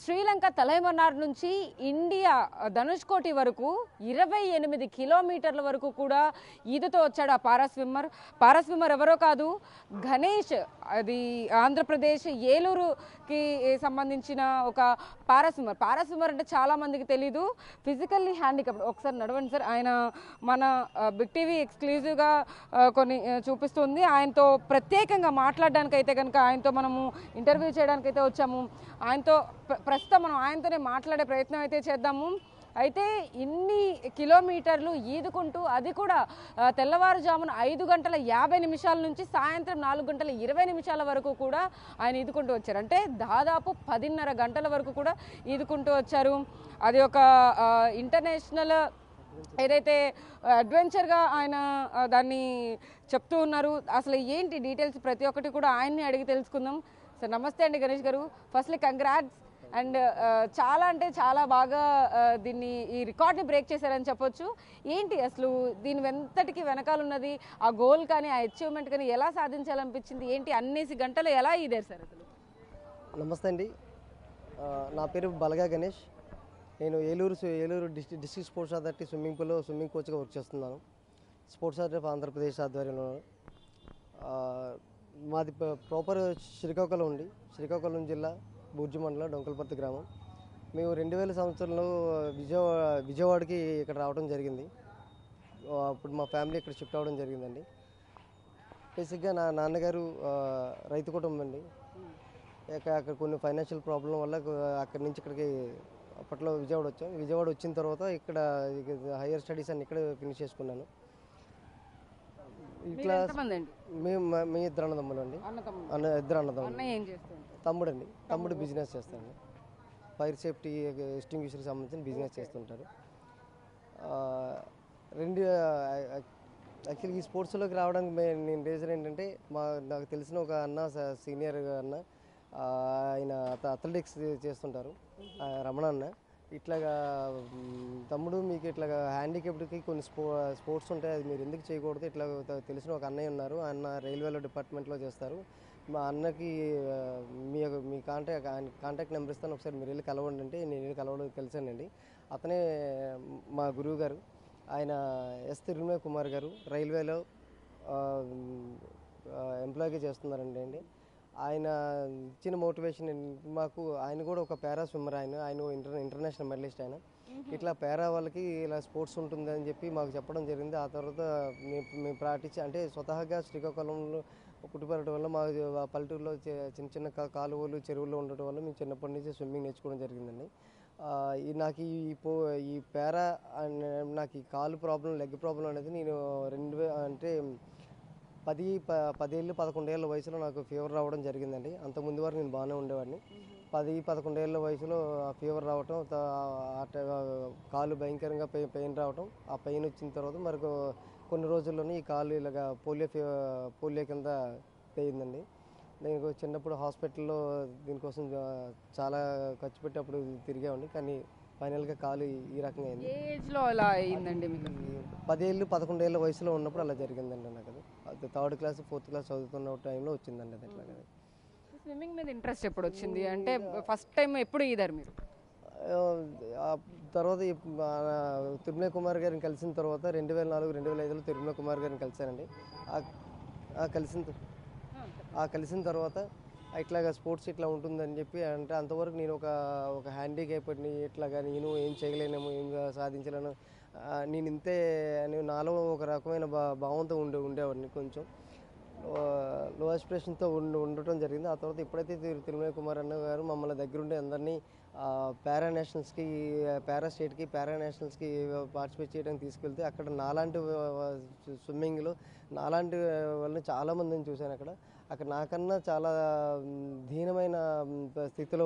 శ్రీలంక తలైమన్నార్ నుంచి ఇండియా ధనుష్కోటి వరకు 28 కిలోమీటర్ల వరకు కూడా ఈదుతో వచ్చాడు ఆ పారాస్విమ్మర్ ఎవరో కాదు, గణేష్. అది ఆంధ్రప్రదేశ్ ఏలూరుకి సంబంధించిన ఒక పారాస్విమ్మర్ అంటే చాలా మందికి తెలీదు. Physically handicapped. ఒకసారి నడవండి సార్. ఆయన మన బిగ్ టీవీ ఎక్స్క్లూజివ్గా కొన్ని చూపిస్తుంది. ఆయనతో ప్రత్యేకంగా మాట్లాడడానికైతే కనుక ఆయనతో మనము ఇంటర్వ్యూ చేయడానికైతే వచ్చాము. ఆయనతో ప్రస్తుతం మనం ఆయనతోనే మాట్లాడే ప్రయత్నం అయితే చేద్దాము. అయితే ఇన్ని కిలోమీటర్లు ఈదుకుంటూ, అది కూడా తెల్లవారుజామున 5:50 నుంచి సాయంత్రం 4:20 వరకు కూడా ఆయన ఈదుకుంటూ వచ్చారు. అంటే దాదాపు 10:30 గంటల వరకు కూడా ఈదుకుంటూ వచ్చారు. అది ఒక ఇంటర్నేషనల్ ఏదైతే అడ్వెంచర్గా ఆయన దాన్ని చెప్తూ ఉన్నారు. అసలు ఏంటి డీటెయిల్స్ ప్రతి ఒక్కటి కూడా ఆయన్ని అడిగి తెలుసుకుందాం. సార్ నమస్తే అండి గణేష్ గారు. Firstly congrats. అండ్ చాలా అంటే చాలా బాగా దీన్ని ఈ రికార్డ్ని బ్రేక్ చేశారని చెప్పొచ్చు. ఏంటి అసలు దీని వెంతటికి వెనకాల ఉన్నది, ఆ గోల్ కానీ ఆ అచీవ్మెంట్ కానీ ఎలా సాధించాలనిపించింది, ఏంటి అన్నేసి గంటలు ఎలా ఇదారు సార్ అసలు? నమస్తే అండి, నా పేరు బలగా గణేష్. నేను Eluru district sports authority swimming పూల్లో స్విమ్మింగ్ కోచ్గా వర్క్ చేస్తున్నాను. స్పోర్ట్స్ అథారిటీ ఆఫ్ ఆంధ్రప్రదేశ్ ఆధ్వర్యంలో. మాది ప్రాపర్ శ్రీకాకుళం జిల్లా బూర్జు మండలం డొంకలపర్తి గ్రామం. మేము 2000 సంవత్సరంలో విజయవాడకి ఇక్కడ రావడం జరిగింది. అప్పుడు మా ఫ్యామిలీ ఇక్కడ షిఫ్ట్ అవ్వడం జరిగిందండి. బేసిక్గా నా నాన్నగారు రైతు కుటుంబం అండి. అక్కడ కొన్ని ఫైనాన్షియల్ ప్రాబ్లం వల్ల అక్కడి నుంచి ఇక్కడికి అప్పట్లో విజయవాడ వచ్చిన తర్వాత ఇక్కడ హైయర్ స్టడీస్ అన్ని ఇక్కడ ఫినిష్ చేసుకున్నాను. ఇట్లా మేము ఇద్దరు అన్నదమ్ములు అండి. ఇద్దరు అన్నదమ్ములు. తమ్ముడు బిజినెస్ చేస్తాడు. ఫైర్ సేఫ్టీ ఎక్స్టింగ్విషర్కి సంబంధించిన బిజినెస్ చేస్తుంటారు. యాక్చువల్గా ఈ స్పోర్ట్స్లోకి రావడానికి నేను రీజన్ ఏంటంటే, నాకు తెలిసిన ఒక అన్న, సీనియర్ అన్న, ఆయన అథ్లెటిక్స్ చేస్తుంటారు, రమణ అన్న. ఇట్లాగా తమ్ముడు మీకు ఇట్లాగా హ్యాండిక్యాప్డ్కి కొన్ని స్పోర్ట్స్ ఉంటాయి, అది మీరు ఎందుకు చేయకూడదు, ఇట్లా తెలిసిన ఒక అన్నయ్య ఉన్నారు, అన్న రైల్వేలో డిపార్ట్మెంట్లో చేస్తారు, మా అన్నకి మీ కాంటాక్ట్ నెంబర్ ఇస్తాను, ఒకసారి మీరు వెళ్ళి కలవండి అంటే నేను వెళ్ళి కలవడం కలిసానండి. అతనే మా గురువు గారు, ఆయన ఎస్ తిరుమల కుమార్ గారు, రైల్వేలో ఎంప్లాయీగా చేస్తున్నారండి. ఆయన ఇచ్చిన మోటివేషన్ మాకు. ఆయన కూడా ఒక పారా స్విమ్మర్. ఆయన ఇంటర్నేషనల్ మెడలిస్ట్. ఆయన ఇట్లా పారా వాళ్ళకి ఇలా స్పోర్ట్స్ ఉంటుందని చెప్పి మాకు చెప్పడం జరిగింది. ఆ తర్వాత మేము ప్రాక్టీస్ అంటే స్వతహాగా శ్రీకాకుళంలో పుట్టిపడటం వల్ల మా పల్లెటూరులో చిన్న కాలువలు చెరువుల్లో ఉండటం వల్ల మేము చిన్నప్పటి నుంచి స్విమ్మింగ్ నేర్చుకోవడం జరిగిందండి. నాకు ఈ పారా నాకు ఈ కాలు ప్రాబ్లం, లెగ్ ప్రాబ్లం అనేది నేను 11 ఏళ్ళ వయసులో నాకు ఫీవర్ రావడం జరిగిందండి. అంతకుముందు వరకు నేను బాగానే ఉండేవాడిని. 11 ఏళ్ళ వయసులో ఫీవర్ రావటం, కాలు భయంకరంగా పెయిన్ రావటం, ఆ పెయిన్ వచ్చిన తర్వాత మరి కొన్ని రోజుల్లోనే ఈ కాలు ఇలాగా పోలియో కింద పోయిందండి. నేను చిన్నప్పుడు హాస్పిటల్లో దీనికోసం చాలా ఖర్చు పెట్టి అప్పుడు తిరిగామండి. కానీ ఫైనల్గా కాలు ఈ రకంగా అయింది. ఏజ్లో అలా అయిందండి మీకు? 11 ఏళ్ళ వయసులో ఉన్నప్పుడు అలా జరిగిందండి. నాకు అది 3rd క్లాస్ 4th క్లాస్ చదువుతున్న టైంలో వచ్చిందండి అది. అట్లాగే స్విమ్మింగ్ మీద ఇంట్రెస్ట్ ఎప్పుడు వచ్చింది? అంటే ఫస్ట్ టైం ఎప్పుడు ఈదారు మీరు? తర్వాత తిరుమల కుమార్ గారిని కలిసిన తర్వాత 2004-2005లో తిరుమల కుమార్ గారిని కలిశానండి. కలిసిన తర్వాత ఇట్లాగా స్పోర్ట్స్ ఇట్లా ఉంటుందని చెప్పి అంటే, అంతవరకు నేను ఒక హ్యాండిక్యాప్డ్ని, ఇట్లాగా నేను ఏం చేయలేనేమో, ఏం సాధించలేను, నేను ఇంతే నాలో ఒక రకమైన భావంతో ఉండేవాడిని. కొంచెం లో ఆస్పిరేషన్తో ఉండటం జరిగింది. ఆ తర్వాత ఎప్పుడైతే తిరుమల కుమార్ అన్న గారు మమ్మల్ని దగ్గరుండి అందరినీ పారా నేషనల్స్కి, పారా స్టేట్కి, పారా నేషనల్స్కి పార్టిసిపేట్ చేయడానికి తీసుకెళ్తే, అక్కడ నాలాంటి స్విమ్మింగ్లో నాలాంటి వాళ్ళని చాలామందిని చూశాను. అక్కడ నాకన్నా చాలా దీనమైన స్థితిలో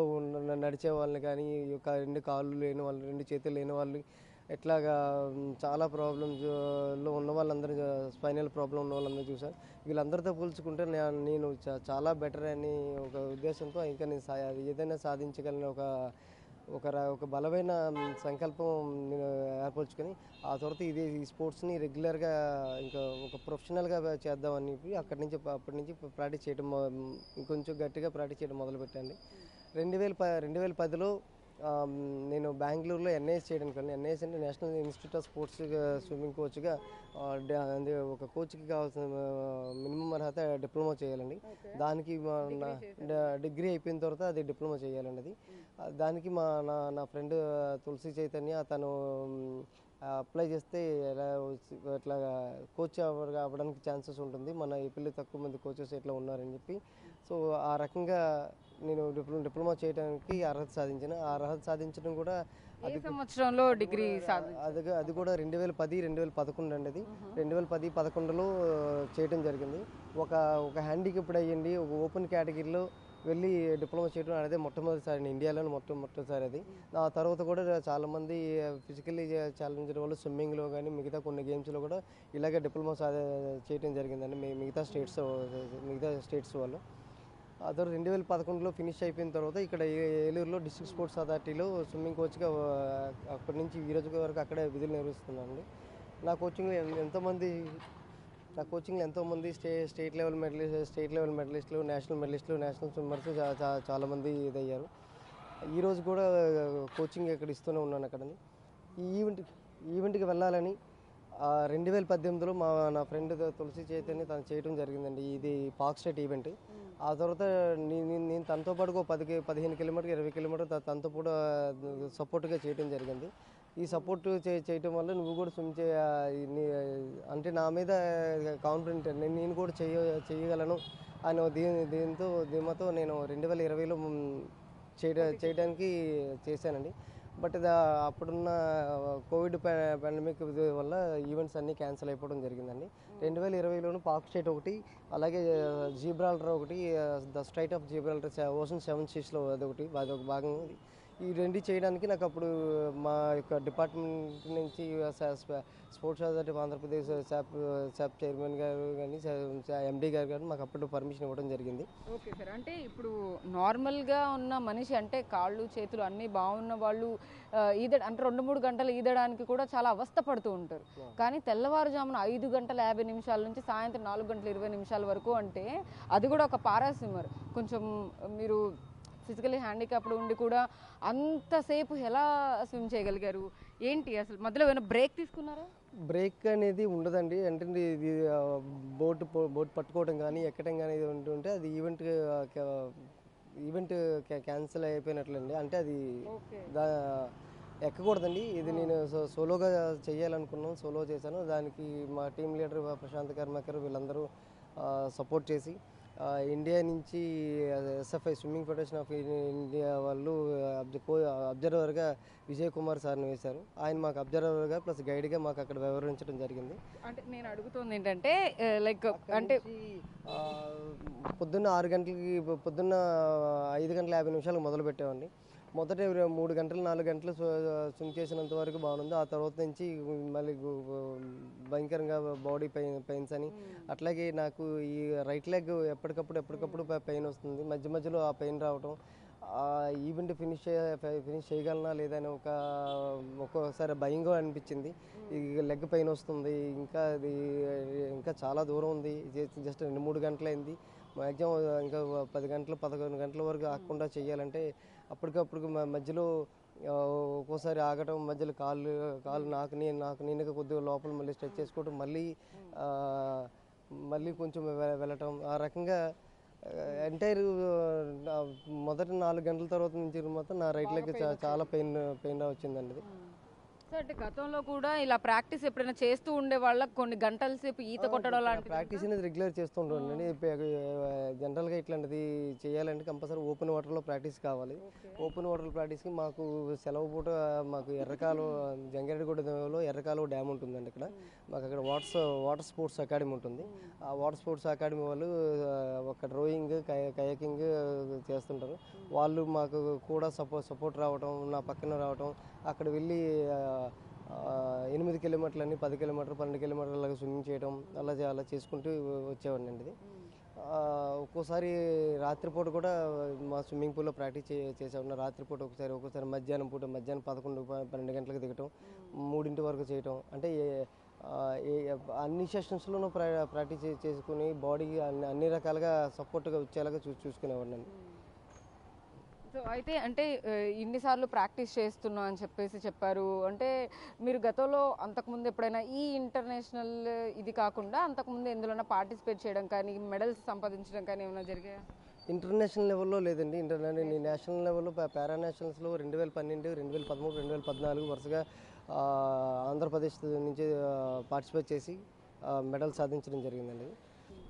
నడిచే వాళ్ళని కానీ, ఒక 2 కాళ్ళు లేని వాళ్ళు, 2 చేతులు లేని వాళ్ళు, ఎట్లాగా చాలా ప్రాబ్లమ్స్లో ఉన్న వాళ్ళందరూ, స్పైనల్ ప్రాబ్లం ఉన్న వాళ్ళందరూ చూసాను. వీళ్ళందరితో పోల్చుకుంటే నేను చాలా బెటర్ అని ఒక ఉద్దేశంతో ఇంకా నేను ఏదైనా సాధించగలను ఒక బలమైన సంకల్పం నేను ఏర్పరచుకొని, ఆ తర్వాత ఈ స్పోర్ట్స్ని రెగ్యులర్గా ఇంకా ఒక ప్రొఫెషనల్గా చేద్దామని అప్పటి నుంచి ప్రాక్టీస్ చేయడం, ఇంకొంచెం గట్టిగా ప్రాక్టీస్ చేయడం మొదలుపెట్టండి. 2010లో నేను బెంగళూరులో ఎన్ఐఎస్ చేయడానికి వెళ్ళాను. ఎన్ఐఎస్ అంటే national institute of sports swimming కోచ్గా ఒక కోచ్కి కావాల్సిన మినిమం అర్హత డిప్లొమా చేయాలండి. దానికి డిగ్రీ అయిపోయిన తర్వాత అది డిప్లొమా చేయాలండి. అది దానికి నా ఫ్రెండ్ తులసి చైతన్య తను అప్లై చేస్తే ఇట్లా కోచ్ అవ్వడానికి ఛాన్సెస్ ఉంటుంది, మన ఏపీలో తక్కువ మంది కోచెస్ ఇట్లా ఉన్నారని చెప్పి. సో ఆ రకంగా నేను డిప్లొమా చేయడానికి అర్హత సాధించాను. ఆ అర్హత సాధించడం కూడా ఏ సంవత్సరంలో డిగ్రీ అది కూడా 2010-2011 అండి. అది 2010-11లో చేయడం జరిగింది. ఒక హ్యాండిక్యాప్డ్ అయ్యండి ఒక ఓపెన్ కేటగిరీలో వెళ్ళి డిప్లొమా చేయడం అదే మొట్టమొదటిసారి ఇండియాలోనే మొట్టమొదటిసారి అది. ఆ తర్వాత కూడా చాలామంది ఫిజికల్లీ ఛాలెంజ్డ్ వాళ్ళు స్విమ్మింగ్లో కానీ మిగతా కొన్ని గేమ్స్లో కూడా ఇలాగే డిప్లొమా చేయడం జరిగిందండి మిగతా స్టేట్స్ వాళ్ళు. ఆ తర్వాత 2011లో ఫినిష్ అయిపోయిన తర్వాత ఇక్కడ ఏలూరులో డిస్ట్రిక్ట్ స్పోర్ట్స్ అథారిటీలో స్విమ్మింగ్ కోచ్గా అప్పటి నుంచి ఈ రోజు వరకు అక్కడే విధులు నిర్వహిస్తున్నానండి. నా కోచింగ్లో ఎంతోమంది స్టేట్ లెవెల్ మెడలిస్టులు, నేషనల్ మెడలిస్టులు, నేషనల్ స్విమ్మర్స్ చాలామంది ఇదయ్యారు. ఈరోజు కూడా కోచింగ్ ఇక్కడ ఇస్తూనే ఉన్నాను అక్కడని. ఈ ఈవెంట్కి వెళ్ళాలని 2018లో నా ఫ్రెండ్ తులసి చైతన్య తను చేయడం జరిగిందండి. ఇది పార్క్ స్టేట్ ఈవెంట్. ఆ తర్వాత నేను తనతో పాటు 15 కిలోమీటర్ 20 కిలోమీటర్ తనతో కూడా సపోర్ట్గా చేయడం జరిగింది. ఈ సపోర్ట్ చేయటం వల్ల నువ్వు కూడా స్విమ్ అంటే నా మీద కాన్ఫిడెంట్ నేను కూడా చేయగలను అని ధీమాతో నేను 2020లో చేయడానికి చేశానండి. బట్ అప్పుడున్న కోవిడ్ పాండమిక్ వల్ల ఈవెంట్స్ అన్నీ క్యాన్సిల్ అయిపోవడం జరిగిందండి. 2020లోను పార్క్ స్టేట్ ఒకటి, అలాగే జీబ్రాల్టర్ ఒకటి, the straight of Gibraltar ocean 7 సీస్లో అదొక భాగం. ఈ రెండు చేయడానికి నాకు అప్పుడు మా యొక్క డిపార్ట్మెంట్ నుంచి స్పోర్ట్స్ అథారిటీ ఆఫ్ ఆంధ్రప్రదేశ్ శాప్ చైర్మన్ గారు కానీ ఎండీ గారు కానీ మాకు అప్పుడు పర్మిషన్ ఇవ్వడం జరిగింది. ఓకే సార్, అంటే ఇప్పుడు నార్మల్గా ఉన్న మనిషి అంటే కాళ్ళు చేతులు అన్నీ బాగున్న వాళ్ళు అంటే 2-3 గంటలు ఈదడానికి కూడా చాలా అవస్థ పడుతూ ఉంటారు. కానీ తెల్లవారుజామున 5 గంటల 50 నిమిషాల నుంచి సాయంత్రం 4 గంటల 20 నిమిషాల వరకు అంటే అది కూడా ఒక పారాస్విమ్మర్. కొంచెం మీరు ఫిజికలీ హ్యాండిక్యాప్డ్ ఉండి కూడా అంతసేపు ఎలా స్విమ్ చేయగలిగారు? ఏంటి అసలు మధ్యలో ఏమైనా బ్రేక్ తీసుకున్నారా? బ్రేక్ అనేది ఉండదండి. అంటే ఇది బోట్ పట్టుకోవడం కానీ ఎక్కడం కానీ ఉంటుంటే అది ఈవెంట్ క్యాన్సిల్ అయిపోయినట్లండి. అంటే అది ఎక్కకూడదండి. ఇది నేను సోలోగా చేయాలనుకున్నాను, సోలో చేశాను. దానికి మా టీం లీడర్ ప్రశాంత్ కర్మకర్ వీళ్ళందరూ సపోర్ట్ చేసి ఇండియా నుంచి SFI swimming federation of India వాళ్ళు అబ్జర్వర్గా విజయ్ కుమార్ సార్ని వేశారు. ఆయన మాకు అబ్జర్వర్గా ప్లస్ గైడ్గా మాకు అక్కడ వివరించడం జరిగింది. అంటే నేను అడుగుతుంది ఏంటంటే లైక్ అంటే పొద్దున్న 5 గంటల 50 నిమిషాలకు మొదలు పెట్టామండి. మొదట 3 గంటలు 4 గంటలు స్విమ్ చేసినంత వరకు బాగుంది. ఆ తర్వాత నుంచి మళ్ళీ భయంకరంగా బాడీ పెయిన్స్ అని, అట్లాగే నాకు ఈ రైట్ లెగ్ ఎప్పటికప్పుడు పెయిన్ వస్తుంది. మధ్యలో ఆ పెయిన్ రావటం, ఈవెంట్ ఫినిష్ చేయగలనా లేదా అని ఒక్కొక్కసారి భయంగా అనిపించింది. ఈ లెగ్ పెయిన్ వస్తుంది, ఇంకా చాలా దూరం ఉంది, జస్ట్ 2-3 గంటలైంది, మ్యాక్సిమం ఇంకా 10 గంటలు 11 గంటల వరకు ఆగకుండా చేయాలంటే అప్పటికప్పుడు మధ్యలో ఒక్కోసారి ఆగటం, మధ్యలో కాళ్ళు నాకు నేనుగా కొద్దిగా లోపల మళ్ళీ స్ట్రెచ్ చేసుకోవడం, మళ్ళీ కొంచెం వెళ్ళటం, ఆ రకంగా ఎంటైర్ మొదటి 4 గంటల తర్వాత నుంచి మాత్రం నా రైట్ లెగ్ చాలా పెయిన్ వచ్చిందండి. అంటే గతంలో కూడా ఇలా ప్రాక్టీస్ ఎప్పుడైనా చేస్తూ ఉండే వాళ్ళకి కొన్ని గంటల సేపు ఈత కొట్టడం లాంటి ప్రాక్టీస్ అనేది రెగ్యులర్ చేస్తూ ఉండండి. జనరల్గా ఇట్లాంటిది చేయాలంటే కంపల్సరీ ఓపెన్ వాటర్లో ప్రాక్టీస్ కావాలి. ఓపెన్ వాటర్ ప్రాక్టీస్కి మాకు సెలవు పూట మాకు జంగారెడ్డిగూడెంలో ఎర్రకాలువ డ్యామ్ ఉంటుందండి. ఇక్కడ మాకు అక్కడ వాటర్ స్పోర్ట్స్ అకాడమీ ఉంటుంది. ఆ వాటర్ స్పోర్ట్స్ అకాడమీ వాళ్ళు ఒక రోయింగ్ కయాకింగ్ చేస్తుంటారు. వాళ్ళు మాకు కూడా సపోర్ట్ రావటం, నా పక్కన రావటం, అక్కడ వెళ్ళి 8 కిలోమీటర్లని 10 కిలోమీటర్లు 12 కిలోమీటర్ల స్విమ్మింగ్ చేయడం అలా చేసుకుంటూ వచ్చేవాడిని అండి. ఇది ఒక్కోసారి రాత్రిపూట కూడా మా స్విమ్మింగ్ పూల్లో ప్రాక్టీస్ చేసేవాడిని. రాత్రిపూట ఒక్కోసారి మధ్యాహ్నం 11-12 గంటలకు దిగటం, 3 వరకు చేయటం. అంటే అన్ని సెషన్స్లోనూ ప్రాక్టీస్ చేసుకుని బాడీకి అన్ని రకాలుగా సపోర్ట్గా వచ్చేలాగా చూసుకునేవాడిని. సో అయితే అంటే ఇన్నిసార్లు ప్రాక్టీస్ చేస్తున్నా అని చెప్పేసి చెప్పారు. అంటే మీరు గతంలో అంతకుముందు ఎప్పుడైనా ఈ ఇంటర్నేషనల్ ఇది కాకుండా అంతకుముందు ఎందులోనైనా పార్టిసిపేట్ చేయడం కానీ, మెడల్స్ సంపాదించడం కానీ ఏమైనా జరిగాయా? ఇంటర్నేషనల్ లెవెల్లో లేదండి. నేను నేషనల్ లెవెల్లో పారా నేషనల్స్లో 2012, 2013, 2014 వరుసగా ఆంధ్రప్రదేశ్ నుంచి పార్టిసిపేట్ చేసి మెడల్ సాధించడం జరిగిందండి.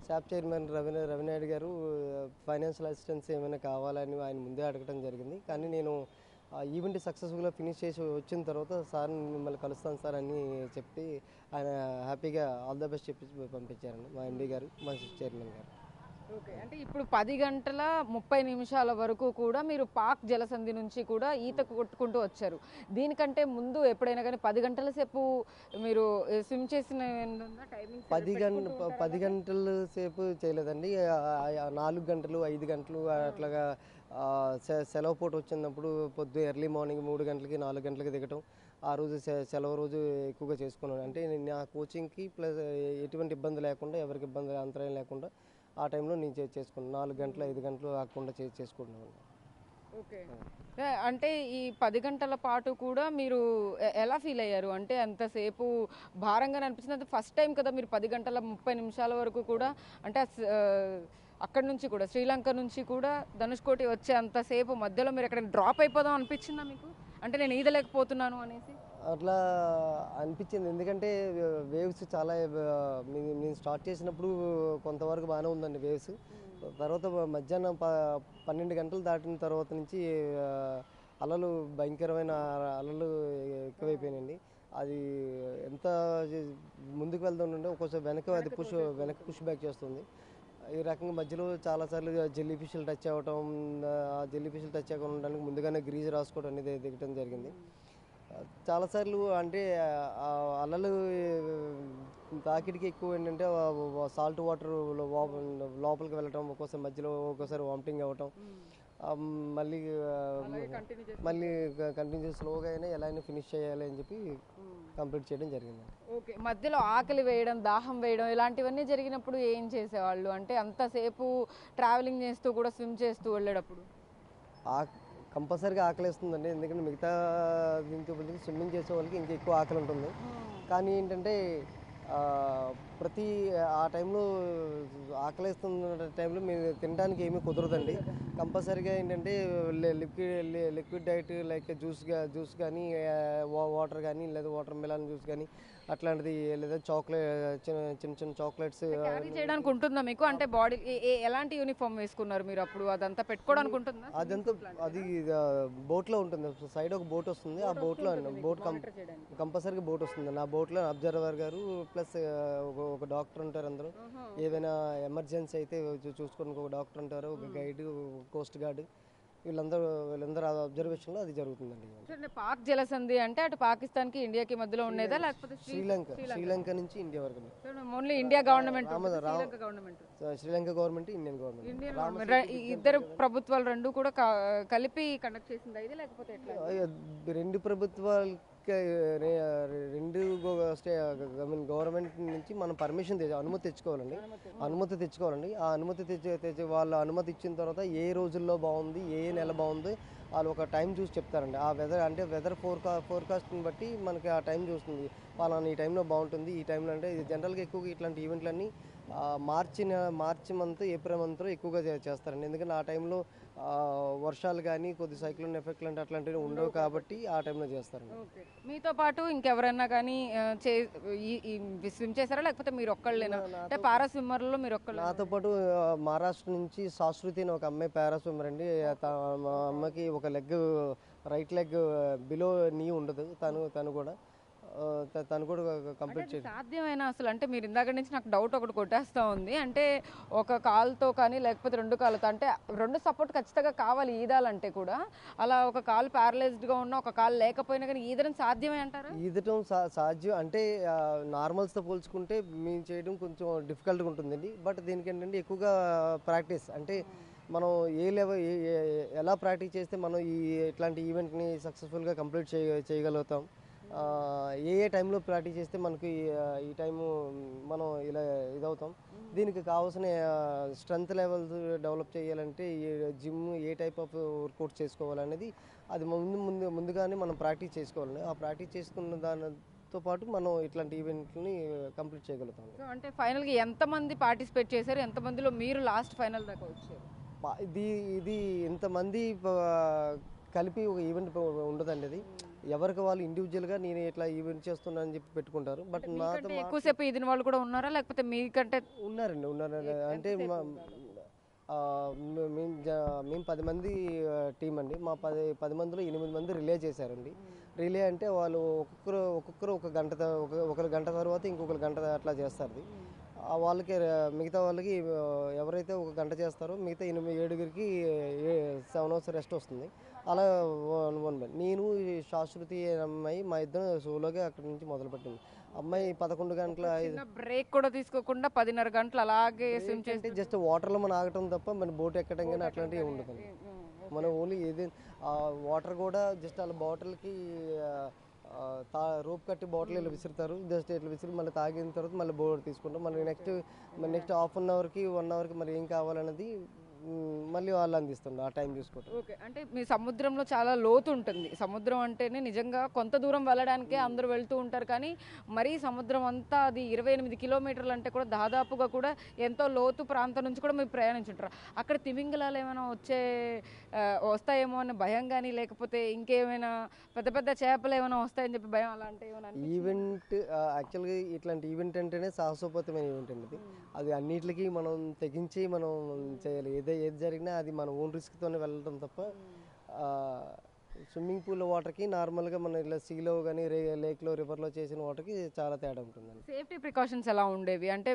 శాప్ చైర్మన్ రవినాయుడు గారు ఫైనాన్షియల్ అసిస్టెన్స్ ఏమైనా కావాలని ఆయన ముందే అడగడం జరిగింది. కానీ నేను ఈవెంట్ సక్సెస్ఫుల్గా ఫినిష్ చేసి వచ్చిన తర్వాత సార్ మిమ్మల్ని కలుస్తాను సార్ అని చెప్పి ఆయన హ్యాపీగా ఆల్ ద బెస్ట్ చెప్పి పంపించారండి మా ఎండీ గారు, మా చైర్మన్ గారు. ఓకే. అంటే ఇప్పుడు 10 గంటల 30 నిమిషాల వరకు కూడా మీరు పాక్ జలసంధి నుంచి కూడా ఈత కొట్టుకుంటూ వచ్చారు. దీనికంటే ముందు ఎప్పుడైనా కానీ 10 గంటల సేపు మీరు స్విమ్ చేసిన టైమింగ్ 10 గంటల సేపు చేయలేదండి. 4 గంటలు 5 గంటలు అట్లాగా సెలవు పూట వచ్చినప్పుడు ఎర్లీ మార్నింగ్ 3 గంటలకి 4 గంటలకి దిగటం. ఆ రోజు సెలవు రోజు ఎక్కువగా చేసుకున్నాను. అంటే నా కోచింగ్కి ప్లస్ ఎటువంటి ఇబ్బంది లేకుండా, ఎవరికి ఇబ్బంది అంతరాయం లేకుండా ఆ టైంలో నేను చేసుకున్నాను. 4 గంటలు 5 గంటలు కాకుండా చేసుకుంటున్నాను. ఓకే. అంటే ఈ 10 గంటల పాటు కూడా మీరు ఎలా ఫీల్ అయ్యారు? అంటే అంతసేపు భారంగానే అనిపించింది. ఫస్ట్ టైం కదా మీరు 10 గంటల 30 నిమిషాల వరకు కూడా అంటే అక్కడి నుంచి కూడా శ్రీలంక నుంచి కూడా ధనుష్కోటి వచ్చే అంతసేపు మధ్యలో మీరు ఎక్కడ డ్రాప్ అయిపోదాం అనిపించిందా మీకు? అంటే నేను ఈదలేకపోతున్నాను అనేసి అట్లా అనిపించింది. ఎందుకంటే వేవ్స్ చాలా నేను స్టార్ట్ చేసినప్పుడు కొంతవరకు బాగానే ఉందండి వేవ్స్. తర్వాత మధ్యాహ్నం 12 గంటలు దాటిన తర్వాత నుంచి అలలు భయంకరమైన అలలు ఎక్కువైపోయినాయండి. అది ఎంత ముందుకు వెళ్తుంటే ఒక్కోసారి అది వెనక్కి పుష్ బ్యాక్ చేస్తుంది. ఈ రకంగా మధ్యలో చాలాసార్లు జెల్లీ ఫిష్లు టచ్ అవ్వటం, ఆ జెల్లీ ఫిష్లు టచ్ అవ్వకుండా ఉండడానికి ముందుగానే గ్రీజ్ రాసుకోవడం అనేది దిగటం జరిగింది. చాలాసార్లు అంటే అలలు తాకిడికి ఎక్కువ ఏంటంటే సాల్ట్ వాటర్ లోపలికి వెళ్ళటం, ఒక్కోసారి మధ్యలో ఒక్కోసారి వామిటింగ్ అవ్వటం, మళ్ళీ కంటిన్యూ స్లోగా అయినా ఎలా అయినా ఫినిష్ చేయాలి అని చెప్పి కంప్లీట్ చేయడం జరిగింది. ఓకే. మధ్యలో ఆకలి వేయడం, దాహం వేయడం ఇలాంటివన్నీ జరిగినప్పుడు ఏం చేసేవాళ్ళు? అంటే అంతసేపు ట్రావెలింగ్ చేస్తూ కూడా స్విమ్ చేస్తూ వెళ్ళేటప్పుడు కంపల్సరీగా ఆకలిస్తుందండి. ఎందుకంటే మిగతా దీంతో స్విమ్మింగ్ చేసే వాళ్ళకి ఇంకా ఎక్కువ ఆకలి ఉంటుంది. కానీ ఏంటంటే ప్రతి ఆ టైంలో ఆకలిస్తున్న టైంలో మీరు తినడానికి ఏమీ కుదరదండి. కంపల్సరీగా ఏంటంటే లిక్విడ్ డైట్ లైక్ జ్యూస్ కానీ, వాటర్ కానీ, లేదా వాటర్ మిలన్ జ్యూస్ కానీ అట్లాంటిది, లేదా చిన్న చిన్న చాక్లెట్స్ క్యారీ చేయడానికి ఉంటుందా మీకు? అంటే బాడీ ఎలాంటి యూనిఫామ్ వేసుకున్నారు మీరు అప్పుడు? అదంతా పెట్టుకోవడానికి ఉంటుందా? అది బోట్లో ఉంటుంది. సైడ్ ఒక బోట్ వస్తుంది. ఆ బోట్లో కంపల్సరీగా బోట్ వస్తుంది. నా బోట్లో అబ్జర్వర్ గారు ప్లస్ ఒక డాక్టర్ ఉంటారు. అందరూ ఏదైనా ఎమర్జెన్సీ అయితే చూసుకోవడానికి ఒక డాక్టర్ ఉంటారు, ఒక గైడ్, కోస్ట్ గార్డ్, వీళ్ళందరూ అబ్జర్వేషన్లో అది జరుగుతుందండి. పాక్ జలసంధి అంటే అటు పాకిస్తాన్కి ఇండియాకి మధ్యలో ఉండేదా, లేకపోతే శ్రీలంక నుంచి ఇండియా వరకు? Only India government, Sri Lanka government, Indian government, ఇద్దరు ప్రభుత్వాలు రెండు కూడా కలిపి కండక్ట్ చేసిందా ఇది, లేకపోతే ఎట్లా? రెండు ప్రభుత్వాలు గవర్నమెంట్ నుంచి మనం పర్మిషన్ అనుమతి తెచ్చుకోవాలండి. ఆ అనుమతి తెచ్చి వాళ్ళ అనుమతి ఇచ్చిన తర్వాత ఏ రోజుల్లో బాగుంది, ఏ నెల బాగుంది వాళ్ళు ఒక టైం చూసి చెప్తారండి. ఆ వెదర్ ఫోర్కాస్ట్ని బట్టి మనకి ఆ టైం చూస్తుంది. వాళ్ళని ఈ టైంలో బాగుంటుంది, ఈ టైంలో అంటే జనరల్గా ఎక్కువగా ఇట్లాంటి ఈవెంట్లన్నీ మార్చి మంత్, ఏప్రిల్ మంత్లో ఎక్కువగా చేస్తారండి. ఎందుకంటే ఆ టైంలో వర్షాలు కానీ కొద్ది సైక్లోన్ ఎఫెక్ట్ లాంటి అట్లాంటివి ఉండవు కాబట్టి ఆ టైంలో చేస్తారండి. మీతో పాటు ఇంకెవరైనా కానీ స్విమ్ చేశారా, లేకపోతే మీరు ఒక్కళ్ళేనా? అంటే పారా స్విమ్మర్లో మీరు ఒక్కళ్ళు? నాతో పాటు మహారాష్ట్ర నుంచి శాశ్వతి అని ఒక అమ్మాయి పారా స్విమ్మర్ అండి. మా అమ్మకి ఒక రైట్ లెగ్ బిలో నీ ఉండదు. తను కూడా కంప్లీట్ చేసి సాధ్యమైనా అసలు? అంటే మీరు ఇందాక నుంచి నాకు డౌట్ ఒకటి కొట్టేస్తూ ఉంది. అంటే ఒక కాలుతో కానీ లేకపోతే రెండు కాళ్ళతో, అంటే రెండు సపోర్ట్ ఖచ్చితంగా కావాలి ఈదాలంటే కూడా. అలా ఒక కాలు ప్యారలైజ్డ్గా ఉన్న ఒక కాలు లేకపోయినా కానీ ఈదడం సాధ్యమే అంటారా? ఈదటం సాధ్యం. అంటే నార్మల్స్తో పోల్చుకుంటే మేము చేయడం కొంచెం డిఫికల్ట్గా ఉంటుందండి. బట్ దీనికి ఏంటంటే ఎక్కువగా ప్రాక్టీస్, అంటే మనం ఏ లెవెల్ ఎలా ప్రాక్టీస్ చేస్తే మనం ఇట్లాంటి ఈవెంట్ని సక్సెస్ఫుల్గా కంప్లీట్ చేయగలుగుతాం ఏ ఏ టైంలో ప్రాక్టీస్ చేస్తే మనకు ఈ టైము మనం ఇలా ఇదవుతాం. దీనికి కావాల్సిన స్ట్రెంత్ లెవెల్స్ డెవలప్ చేయాలంటే ఈ gym A type of workouts చేసుకోవాలనేది అది ముందుగానే మనం ప్రాక్టీస్ చేసుకోవాలండి. ఆ ప్రాక్టీస్ చేసుకున్న దానితో పాటు మనం ఇట్లాంటి ఈవెంట్ని కంప్లీట్ చేయగలుగుతాం. సో అంటే ఫైనల్గా ఎంతమంది పార్టిసిపేట్ చేశారు, ఎంతమందిలో మీరు లాస్ట్ ఫైనల్ దాకా వచ్చారు? ఇది ఇది ఇంతమంది కలిపి ఒక ఈవెంట్ ఉండదండి. అది ఎవరికి వాళ్ళు ఇండివిజువల్గా నేను ఇట్లా ఈవెంట్ చేస్తున్నా అని చెప్పి పెట్టుకుంటారు. బట్ నాతో ఎక్కువసేపు ఇది వాళ్ళు కూడా ఉన్నారా, లేకపోతే మీకంటే? ఉన్నారండి. అంటే మేము 10 మంది టీం అండి. మా 10 మందిలో 8 మంది రిలే చేశారండి. రిలే అంటే వాళ్ళు ఒక్కొక్కరు ఒక గంట ఒకరి గంట తర్వాత ఇంకొకరు గంట అట్లా చేస్తారు. వాళ్ళకి మిగతా వాళ్ళకి ఎవరైతే ఒక గంట చేస్తారో మిగతా 7కి 7 అవర్స్ రెస్ట్ వస్తుంది. అలా 1 నేను శాశ్వతి అమ్మాయి మా ఇద్దరు సోలోగా అక్కడి నుంచి మొదలుపెట్టింది. అమ్మాయి 11 గంటల బ్రేక్ కూడా తీసుకోకుండా 10:30 గంటలు అలాగే స్విమ్ చేస్తే జస్ట్ వాటర్లో మనం ఆగటం తప్ప మన బోట్ ఎక్కడం కానీ అట్లాంటివి ఉండదు. మనం ఓన్లీ ఏది వాటర్ కూడా జస్ట్ వాళ్ళ బాటిల్కి రోప్ కట్టి బాటిల్ ఇలా విసురుతారు. జస్ట్ ఇట్లా విసిరి మళ్ళీ తాగిన తర్వాత మళ్ళీ బోట్ తీసుకుంటాం. మళ్ళీ నెక్స్ట్ హాఫ్ అన్ అవర్కి మరి ఏం కావాలన్నది మళ్ళీ వాళ్ళు అందిస్తుంది ఆ టైం చూసుకుంటాం. ఓకే, అంటే మీ సముద్రంలో చాలా లోతు ఉంటుంది. సముద్రం అంటేనే నిజంగా కొంత దూరం వెళ్ళడానికే అందరూ వెళ్తూ ఉంటారు, కానీ మరీ సముద్రం అంతా అది 28 కిలోమీటర్లు అంటే కూడా దాదాపుగా కూడా ఎంతో లోతు ప్రాంతం నుంచి కూడా మీరు ప్రయాణించుంటారు. అక్కడ తిమింగలాలు ఏమైనా వస్తాయేమో అనే భయం కానీ, లేకపోతే ఇంకేమైనా పెద్ద పెద్ద చేపలు ఏమైనా వస్తాయని చెప్పి భయం అలాంటి ఏమైనా? ఈవెంట్ యాక్చువల్గా ఇట్లాంటి ఈవెంట్ అంటేనే సాహసోపేతమైన ఈవెంట్ అండి. అది అన్నిటికీ మనం తెగించి మనం చేయాలి. ఏది జరిగినా అది మన ఓన్ రిస్క్తోనే వెళ్ళడం తప్ప స్విమ్మింగ్ పూల్ వాటర్కి నార్మల్గా మన ఇలా సీలో కానీ లేక్లో రివర్లో చేసిన వాటర్కి చాలా తేడా ఉంటుందండి. సేఫ్టీ ప్రికాషన్స్ ఎలా ఉండేవి? అంటే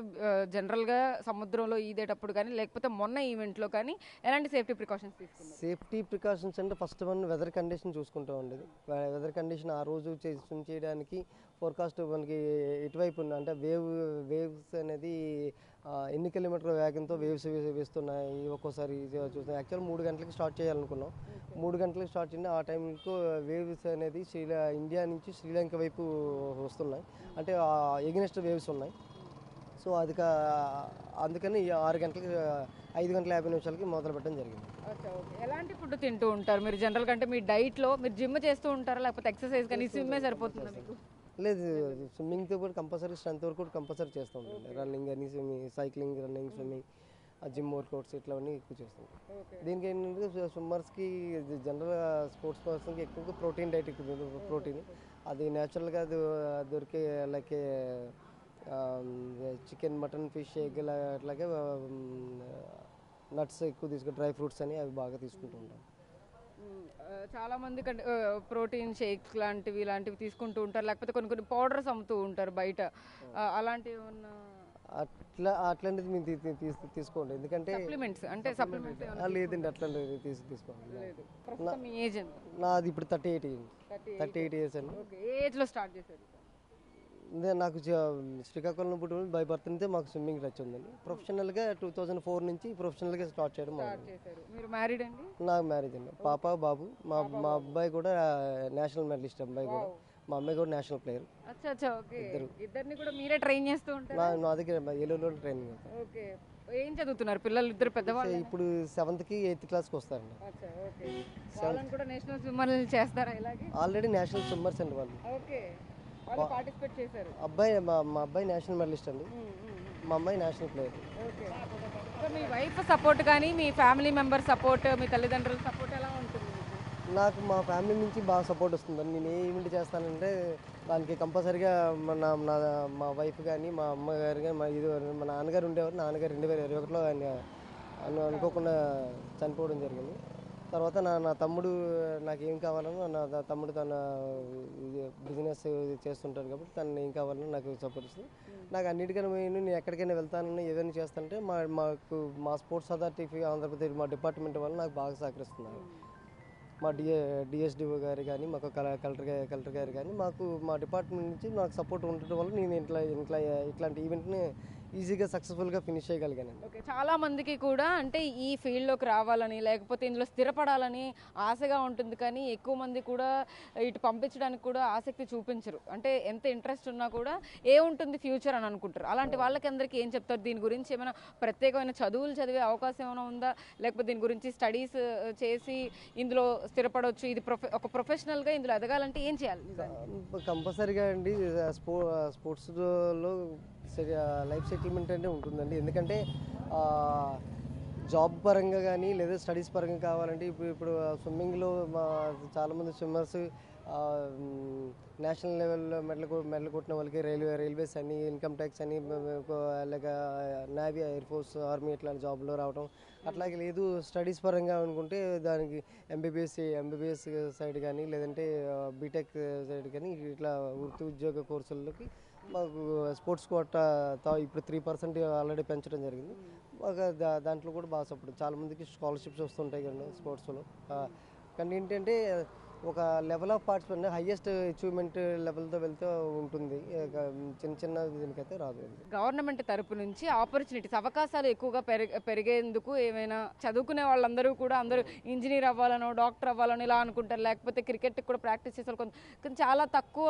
జనరల్గా సముద్రంలో ఈదేటప్పుడు కానీ లేకపోతే మొన్న ఈవెంట్లో కానీ ఎలాంటి సేఫ్టీ ప్రికాషన్స్ తీసుకున్నారు? సేఫ్టీ ప్రికాషన్స్ అంటే ఫస్ట్ వెదర్ కండిషన్ చూసుకుంటూ ఉండేది. వెదర్ కండిషన్ ఆ రోజు స్విమ్ చేయడానికి ఫోర్కాస్ట్ మనకి ఎటువైపు ఉంది అంటే వేవ్స్ అనేది ఎన్ని కిలోమీటర్ల వేగంతో వేవ్స్ వేస్తున్నాయి ఒక్కోసారి చూస్తున్నాం. యాక్చువల్ 3 గంటలకి స్టార్ట్ చేయాలనుకున్నాం. 3 గంటలకు స్టార్ట్ చేయండి. ఆ టైంకు వేవ్స్ అనేది ఇండియా నుంచి శ్రీలంక వైపు వస్తున్నాయి. అంటే ఎగనెస్ట్ వేవ్స్ ఉన్నాయి. సో అందుకని 6 గంటలకి 5 గంటల 50 నిమిషాలకి మొదలు పెట్టడం జరిగింది. ఎలాంటి ఫుడ్ తింటూ ఉంటారు మీరు జనరల్గా? అంటే మీ డైట్లో మీరు జిమ్ చేస్తూ ఉంటారా, లేకపోతే ఎక్సర్సైజ్ కానీ స్విమ్మే సరిపోతుందా మీకు? లేదు, స్విమ్మింగ్తో పాటు కంపల్సరీ స్ట్రెంత్ వర్కౌట్ కంపల్సరీ చేస్తూ ఉంటాం. రన్నింగ్ అని cycling, running, swimming, gym workouts ఇట్లావన్నీ ఎక్కువ చేస్తాం. దీనికి ఏంటంటే స్విమ్మర్స్కి జనరల్ స్పోర్ట్స్ పర్సన్కి ఎక్కువగా ప్రోటీన్ డైట్ ఎక్కువ ప్రోటీన్ అది న్యాచురల్గా దొరికే like chicken, mutton, fish, egg అట్లాగే నట్స్ ఎక్కువ డ్రై ఫ్రూట్స్ అని అవి బాగా తీసుకుంటూ ఉంటాం. చాలా మంది ప్రోటీన్ షేక్స్ ఇలాంటివి తీసుకుంటూ ఉంటారు, లేకపోతే కొన్ని పౌడర్స్ అమ్ముతూ ఉంటారు బయట. అలాంటివి ఏమన్నా? అట్లాంటిది మేము తీసుకోండి. ఎందుకంటే లేదండి, అట్లా తీసుకోండి. నాది ఇప్పుడు 38 ఇయర్స్ అండి. ఏజ్లో స్టార్ట్ చేశారు? నాకు శ్రీకాకుళం పుట్టి బై బర్త్ నుంచే మాకు స్విమ్మింగ్ టచ్ ఉందండి. ప్రొఫెషనల్గా 2004 నుంచి ప్రొఫెషనల్గా స్టార్ట్ చేయడం. మీరు మ్యారీడ్ అండి? నాకు మ్యారేజ్ అండి. పాప, బాబు. మా అబ్బాయి కూడా నేషనల్ మెడలిస్ట్. అబ్బాయి కూడా, మా అమ్మాయి కూడా నేషనల్ ప్లేయర్. ఇద్దరిని కూడా మీరే ట్రైన్ చేస్తూ ఉంటారు? నా దగ్గర ఏలూరులో ట్రైనింగ్. ఏం చదువుతున్నారు పిల్లలు? ఇద్దరు పెద్దవాళ్ళు? ఇప్పుడు 7th, 8th క్లాస్కి వస్తారండి. నేషనల్ స్విమ్మర్ చేస్తారా? ఆల్రెడీ నేషనల్ స్విమ్మర్స్ అండి వాళ్ళు. పార్టిసిపేట్ చేశారు. మా అబ్బాయి నేషనల్ మెడలిస్ట్ అండి. మా అమ్మాయి నేషనల్ ప్లేయర్. మీ వైఫ్ సపోర్ట్ కానీ, మీ ఫ్యామిలీ మెంబర్ సపోర్ట్, మీ తల్లిదండ్రుల సపోర్ట్ ఎలా ఉంటుంది? నాకు మా ఫ్యామిలీ నుంచి బాగా సపోర్ట్ వస్తుందండి. నేను ఏ ఈవెంట్ చేస్తానంటే దానికి కంపల్సరీగా మా వైఫ్ కానీ, మా అమ్మగారు కానీ, మా నాన్నగారు ఉండేవారు. నాన్నగారు 2021లో ఆయన అనుకోకుండా చనిపోవడం జరిగింది. తర్వాత నా తమ్ముడు నాకు ఏం కావాలన్నా నా తమ్ముడు తన బిజినెస్ చేస్తుంటాడు కాబట్టి తను ఏం కావాలన్నా నాకు సపోర్ట్ ఇస్తుంది. నాకు అన్నిటికన్నా నేను ఎక్కడికైనా వెళ్తానన్నా ఏదైనా చేస్తానంటే మా స్పోర్ట్స్ అథారిటీ ఆంధ్రప్రదేశ్ మా డిపార్ట్మెంట్ వల్ల నాకు బాగా సహకరిస్తున్నారు. మా డిఎస్డిఓ గారు కానీ, మాకు కలెక్టర్ గారు కానీ, మా డిపార్ట్మెంట్ నుంచి నాకు సపోర్ట్ ఉండటం వల్ల నేను ఇట్లాంటి ఈవెంట్ని ఈజీగా సక్సెస్ఫుల్గా ఫినిష్ చేయగలిగానండి. ఓకే, చాలా మందికి కూడా అంటే ఈ ఫీల్డ్లోకి రావాలని లేకపోతే ఇందులో స్థిరపడాలని ఆశగా ఉంటుంది, కానీ ఎక్కువ మంది కూడా ఇటు పంపించడానికి కూడా ఆసక్తి చూపించరు. అంటే ఎంత ఇంట్రెస్ట్ ఉన్నా కూడా ఉంటుంది ఫ్యూచర్ అని అనుకుంటారు. అలాంటి వాళ్ళకి అందరికీ ఏం చెప్తారు? దీని గురించి ఏమైనా ప్రత్యేకమైన చదువులు చదివే అవకాశం ఏమైనా ఉందా, లేకపోతే దీని గురించి స్టడీస్ చేసి ఇందులో స్థిరపడవచ్చు, ఇది ఒక ప్రొఫెషనల్గా ఇందులో ఎదగాలంటే ఏం చేయాలి? కంపల్సరీగా అండి స్పోర్ట్స్లో లైఫ్ సెటిల్మెంట్ అంటే ఉంటుందండి. ఎందుకంటే జాబ్ పరంగా కానీ లేదా స్టడీస్ పరంగా కావాలంటే ఇప్పుడు స్విమ్మింగ్లో చాలామంది స్విమ్మర్స్ నేషనల్ లెవెల్లో మెడల్ కొట్టిన వాళ్ళకి రైల్వేస్ అని, ఇన్కమ్ ట్యాక్స్ అని, అలాగే నేవీ, ఎయిర్ ఫోర్స్, ఆర్మీ ఇట్లాంటి జాబ్లో రావడం. అట్లాగే లేదు స్టడీస్ పరంగా అనుకుంటే దానికి ఎంబీబీఎస్ సైడ్ కానీ లేదంటే బీటెక్ సైడ్ కానీ ఇట్లా వృత్తి ఉద్యోగ కోర్సుల్లోకి మాకు స్పోర్ట్స్ కోటా ఇప్పుడు 3% ఆల్రెడీ పెంచడం జరిగింది. మాకు దాంట్లో కూడా బాగా సపోర్ట్, చాలామందికి స్కాలర్షిప్స్ వస్తుంటాయి కదండి స్పోర్ట్స్లో. కానీ ఏంటంటే ఒక level of participate highest achievement లెవెల్తో వెళ్తే ఉంటుంది, చిన్న దీనికైతే రాదు. గవర్నమెంట్ తరపు నుంచి ఆపర్చునిటీస్, అవకాశాలు ఎక్కువగా పెరిగేందుకు ఏమైనా చదువుకునే వాళ్ళందరూ కూడా అందరూ ఇంజనీర్ అవ్వాలనో డాక్టర్ అవ్వాలనో ఇలా అనుకుంటారు, లేకపోతే క్రికెట్ కూడా ప్రాక్టీస్ చేసే వాళ్ళు కానీ చాలా తక్కువ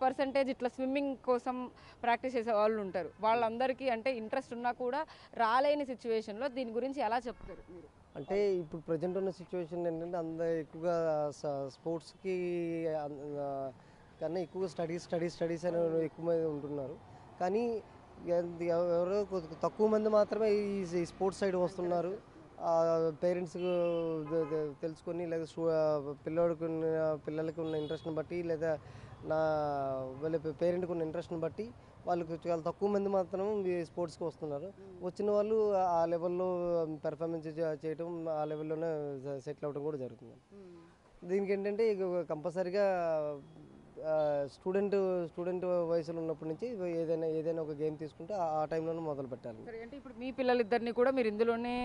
పర్సంటేజ్ ఇట్లా స్విమ్మింగ్ కోసం ప్రాక్టీస్ చేసే వాళ్ళు ఉంటారు. వాళ్ళందరికీ అంటే ఇంట్రెస్ట్ ఉన్నా కూడా రాలేని సిచ్యువేషన్లో దీని గురించి ఎలా చెప్తారు మీరు? అంటే ఇప్పుడు ప్రజెంట్ ఉన్న సిచ్యువేషన్ ఏంటంటే అందరూ ఎక్కువగా స్పోర్ట్స్కి కన్నా ఎక్కువగా స్టడీస్ అని ఎక్కువ మంది ఉంటున్నారు. కానీ ఎవరో తక్కువ మంది మాత్రమే ఈ స్పోర్ట్స్ సైడ్ వస్తున్నారు. పేరెంట్స్ తెలుసుకొని లేదా పిల్లలకి ఉన్న ఇంట్రెస్ట్ని బట్టి లేదా వాళ్ళ పేరెంట్కి ఉన్న ఇంట్రెస్ట్ని బట్టి వాళ్ళకి చాలా తక్కువ మంది మాత్రం ఈ స్పోర్ట్స్కి వస్తున్నారు. వచ్చిన వాళ్ళు ఆ లెవెల్లో పెర్ఫార్మెన్స్ చేయడం, ఆ లెవెల్లోనే సెటిల్ అవ్వడం కూడా జరుగుతుంది. దీనికి ఏంటంటే కంపల్సరీగా స్టూడెంట్ వయసులో ఉన్నప్పటి నుంచి ఏదైనా ఒక గేమ్ తీసుకుంటే ఆ టైంలోనే మొదలు పెట్టాలి. అంటే ఇప్పుడు మీ పిల్లలిద్దరిని కూడా మీరు ఇందులోనే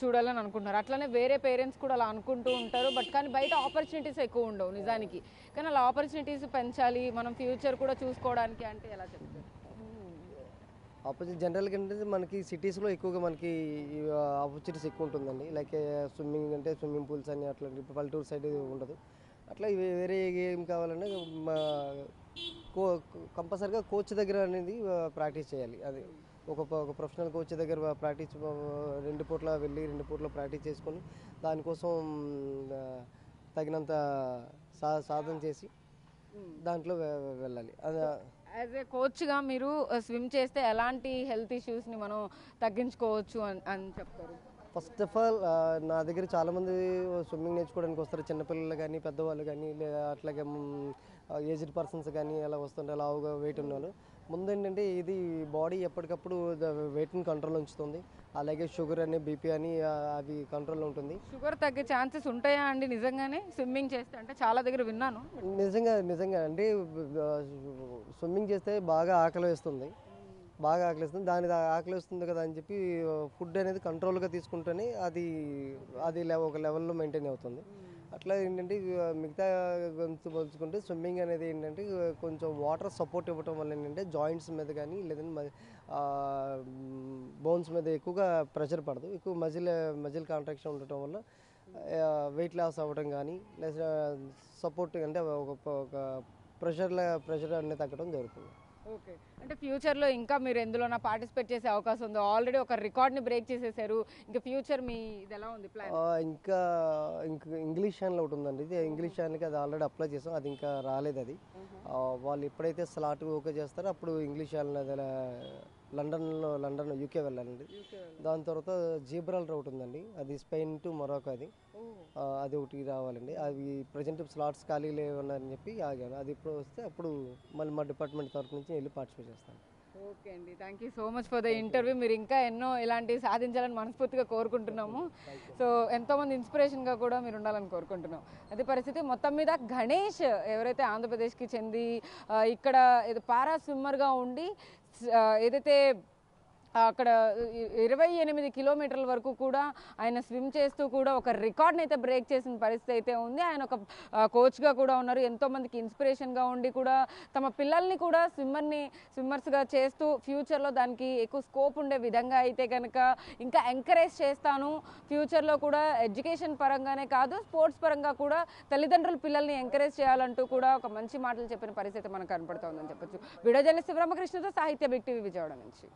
చూడాలని అనుకుంటున్నారు. అట్లానే వేరే పేరెంట్స్ కూడా అలా అనుకుంటూ ఉంటారు. కానీ బయట ఆపర్చునిటీస్ ఎక్కువ ఉండవు నిజానికి. కానీ అలా ఆపర్చునిటీస్ పెంచాలి, మనం ఫ్యూచర్ కూడా చూసుకోవడానికి అంటే ఎలా చెప్తారు? జనరల్గా ఏంటంటే మనకి సిటీస్లో ఎక్కువగా మనకి ఆపర్చునిటీస్ ఎక్కువ ఉంటుందండి. లైక్ స్విమ్మింగ్ అంటే స్విమ్మింగ్ పూల్స్ అని అట్లా పల్లెటూరు సైడ్ ఉండదు. అట్లా వేరే గేమ్ కావాలన్నా కంపల్సరీగా కోచ్ దగ్గర అనేది ప్రాక్టీస్ చేయాలి. అది ఒక ప్రొఫెషనల్ కోచ్ దగ్గర ప్రాక్టీస్ 2 పూట్ల వెళ్ళి 2 పూట్ల ప్రాక్టీస్ చేసుకొని దానికోసం తగినంత సాధన చేసి దాంట్లో వెళ్ళాలి. అది యాజ్ ఏ కోచ్గా మీరు స్విమ్ చేస్తే ఎలాంటి హెల్త్ ఇష్యూస్ని మనం తగ్గించుకోవచ్చు అని చెప్తారు? ఫస్ట్ ఆఫ్ ఆల్ నా దగ్గర చాలామంది స్విమ్మింగ్ నేర్చుకోవడానికి వస్తారు. చిన్నపిల్లలు కానీ పెద్దవాళ్ళు కానీ లేదా అట్లాగే ఏజ్డ్ పర్సన్స్ కానీ అలా వస్తుంటే లావుగా వెయిట్ ఉన్నాను. ముందు ఏంటంటే ఇది బాడీ ఎప్పటికప్పుడు వెయిట్ని కంట్రోల్ ఉంచుతుంది. అలాగే షుగర్ అని బీపీ అని అవి కంట్రోల్లో ఉంటుంది. షుగర్ తగ్గే ఛాన్సెస్ ఉంటాయా అండి నిజంగానే స్విమ్మింగ్ చేస్తే? అంటే చాలా దగ్గర విన్నాను. నిజంగా అంటే స్విమ్మింగ్ చేస్తే బాగా ఆకలి వేస్తుంది. దాని ఆకలి వస్తుంది కదా అని చెప్పి ఫుడ్ అనేది కంట్రోల్గా తీసుకుంటేనే అది ఒక లెవెల్లో మెయింటైన్ అవుతుంది. అట్లా ఏంటంటే మిగతా గొంతు పోల్చుకుంటే స్విమ్మింగ్ అనేది ఏంటంటే కొంచెం వాటర్ సపోర్ట్ ఇవ్వటం వల్ల ఏంటంటే జాయింట్స్ మీద కానీ లేదంటే బోన్స్ మీద ఎక్కువగా ప్రెషర్ పడదు. ఎక్కువ మజిల్ కాంట్రాక్షన్ ఉండటం వల్ల వెయిట్ లాస్ అవ్వడం కానీ లేదా సపోర్ట్ అంటే ఒక ప్రెషర్ అనేది తగ్గడం జరుగుతుంది. ఓకే, అంటే ఫ్యూచర్లో ఇంకా మీరు ఎందులోనా పార్టిసిపేట్ చేసే అవకాశం ఉందో? ఆల్రెడీ ఒక రికార్డ్ని బ్రేక్ చేసేసారు, ఇంకా ఫ్యూచర్ మీ ఇది ఎలా ఉంది ప్లాన్? ఇంకా ఇంగ్లీష్ ఛానల్ ఒకటి ఉందండి. ఇది ఇంగ్లీష్ ఛానల్కి అది ఆల్రెడీ అప్లై చేసాం, అది ఇంకా రాలేదు. అది వాళ్ళు ఎప్పుడైతే స్లాట్ ఓకే చేస్తారో అప్పుడు ఇంగ్లీష్ ఛానల్ అది లండన్ యూకే వెళ్ళాలండి. దాని తర్వాత జిబ్రాల్టర్ ఒకటి ఉందండి, అది స్పెయిన్ టు మొరాకో. అది ఒకటి రావాలండి. అవి ప్రజెంట్ స్లాట్స్ ఖాళీ లేవని చెప్పి ఆగాను. అది ఇప్పుడు వస్తే అప్పుడు మళ్ళీ మా డిపార్ట్మెంట్ తరఫు నుంచి వెళ్ళి పార్టిసిపేట్ చేస్తాను. ఓకే అండి, thank you so much for the interview. మీరు ఇంకా ఎన్నో ఇలాంటివి సాధించాలని మనస్ఫూర్తిగా కోరుకుంటున్నాము. సో ఎంతోమంది ఇన్స్పిరేషన్గా కూడా మీరు ఉండాలని కోరుకుంటున్నాం. అదే పరిస్థితి. మొత్తం మీద గణేష్ ఎవరైతే ఆంధ్రప్రదేశ్కి చెంది ఇక్కడ పారా స్విమ్మర్గా ఉండి ఏదైతే అక్కడ 28 కిలోమీటర్ల వరకు కూడా ఆయన స్విమ్ చేస్తూ కూడా ఒక రికార్డ్ని అయితే బ్రేక్ చేసిన పరిస్థితి అయితే ఉంది. ఆయన ఒక కోచ్గా కూడా ఉన్నారు. ఎంతోమందికి ఇన్స్పిరేషన్గా ఉండి కూడా తమ పిల్లల్ని కూడా స్విమ్మర్స్గా చేస్తూ ఫ్యూచర్లో దానికి ఎక్కువ స్కోప్ ఉండే విధంగా అయితే కనుక ఇంకా ఎంకరేజ్ చేస్తాను. ఫ్యూచర్లో కూడా ఎడ్యుకేషన్ పరంగానే కాదు, స్పోర్ట్స్ పరంగా కూడా తల్లిదండ్రులు పిల్లల్ని ఎంకరేజ్ చేయాలంటూ కూడా ఒక మంచి మాటలు చెప్పిన పరిస్థితి మనకు కనపడుతోందని చెప్పొచ్చు. వీడియో జర్నలిస్ట్ శివరామకృష్ణతో సాహిత్య బిగ్ టీవీ విజయవాడ నుంచి.